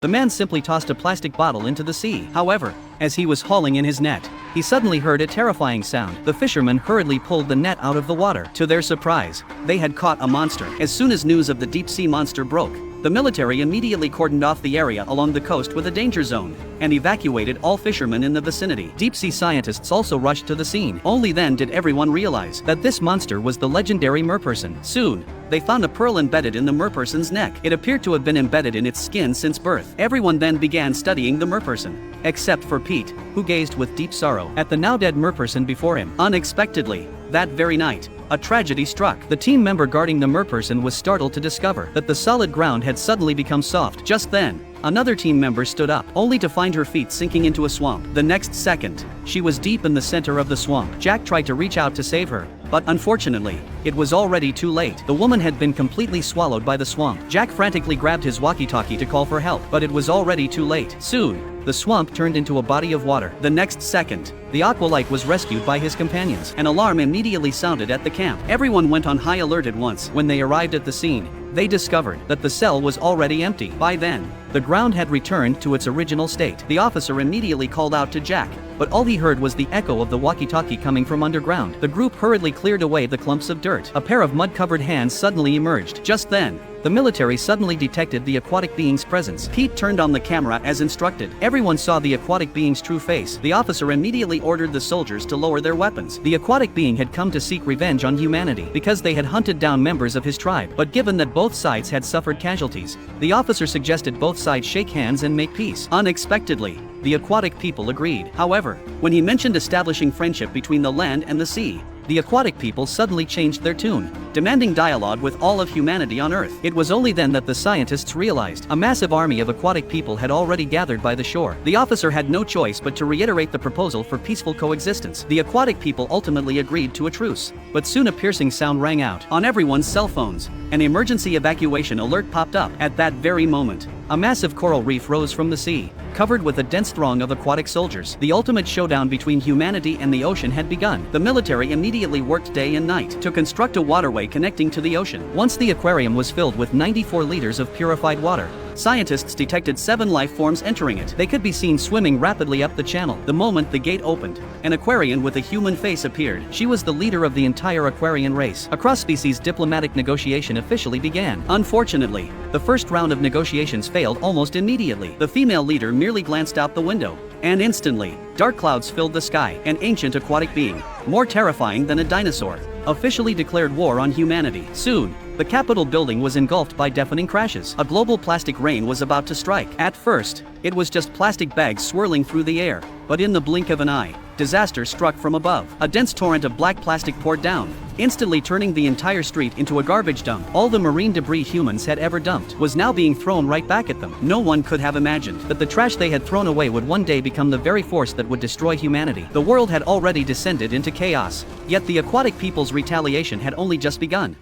The man simply tossed a plastic bottle into the sea. However, as he was hauling in his net, he suddenly heard a terrifying sound. The fishermen hurriedly pulled the net out of the water. To their surprise, they had caught a monster. As soon as news of the deep-sea monster broke, the military immediately cordoned off the area along the coast with a danger zone and evacuated all fishermen in the vicinity. Deep-sea scientists also rushed to the scene. Only then did everyone realize that this monster was the legendary merperson. Soon, they found a pearl embedded in the merperson's neck. It appeared to have been embedded in its skin since birth. Everyone then began studying the merperson, except for Pete, who gazed with deep sorrow at the now-dead merperson before him. Unexpectedly, that very night, a tragedy struck. The team member guarding the merperson was startled to discover that the solid ground had suddenly become soft. Just then, another team member stood up, only to find her feet sinking into a swamp. The next second, she was deep in the center of the swamp. Jack tried to reach out to save her, but unfortunately, it was already too late. The woman had been completely swallowed by the swamp. Jack frantically grabbed his walkie-talkie to call for help, but it was already too late. Soon, the swamp turned into a body of water. The next second, the Aqualite was rescued by his companions. An alarm immediately sounded at the camp. Everyone went on high alert at once. When they arrived at the scene, they discovered that the cell was already empty. By then, the ground had returned to its original state. The officer immediately called out to Jack, but all he heard was the echo of the walkie-talkie coming from underground. The group hurriedly cleared away the clumps of dirt. A pair of mud-covered hands suddenly emerged. Just then, the military suddenly detected the aquatic being's presence. Pete turned on the camera as instructed. Everyone saw the aquatic being's true face. The officer immediately ordered the soldiers to lower their weapons. The aquatic being had come to seek revenge on humanity because they had hunted down members of his tribe. But given that both sides had suffered casualties, the officer suggested both sides shake hands and make peace. Unexpectedly, the aquatic people agreed. However, when he mentioned establishing friendship between the land and the sea, the aquatic people suddenly changed their tune, demanding dialogue with all of humanity on Earth. It was only then that the scientists realized a massive army of aquatic people had already gathered by the shore. The officer had no choice but to reiterate the proposal for peaceful coexistence. The aquatic people ultimately agreed to a truce, but soon a piercing sound rang out on everyone's cell phones. An emergency evacuation alert popped up. At that very moment, a massive coral reef rose from the sea, covered with a dense throng of aquatic soldiers. The ultimate showdown between humanity and the ocean had begun. The military immediately worked day and night to construct a waterway connecting to the ocean. Once the aquarium was filled with 94 liters of purified water, scientists detected 7 life forms entering it. They could be seen swimming rapidly up the channel. The moment the gate opened, an aquarian with a human face appeared. She was the leader of the entire aquarian race. A cross-species diplomatic negotiation officially began. Unfortunately, the first round of negotiations failed almost immediately. The female leader merely glanced out the window, and instantly, dark clouds filled the sky. An ancient aquatic being, more terrifying than a dinosaur, officially declared war on humanity. Soon, the Capitol building was engulfed by deafening crashes. A global plastic rain was about to strike. At first, it was just plastic bags swirling through the air, but in the blink of an eye, disaster struck from above. A dense torrent of black plastic poured down, instantly turning the entire street into a garbage dump. All the marine debris humans had ever dumped was now being thrown right back at them. No one could have imagined that the trash they had thrown away would one day become the very force that would destroy humanity. The world had already descended into chaos, yet the aquatic people's retaliation had only just begun.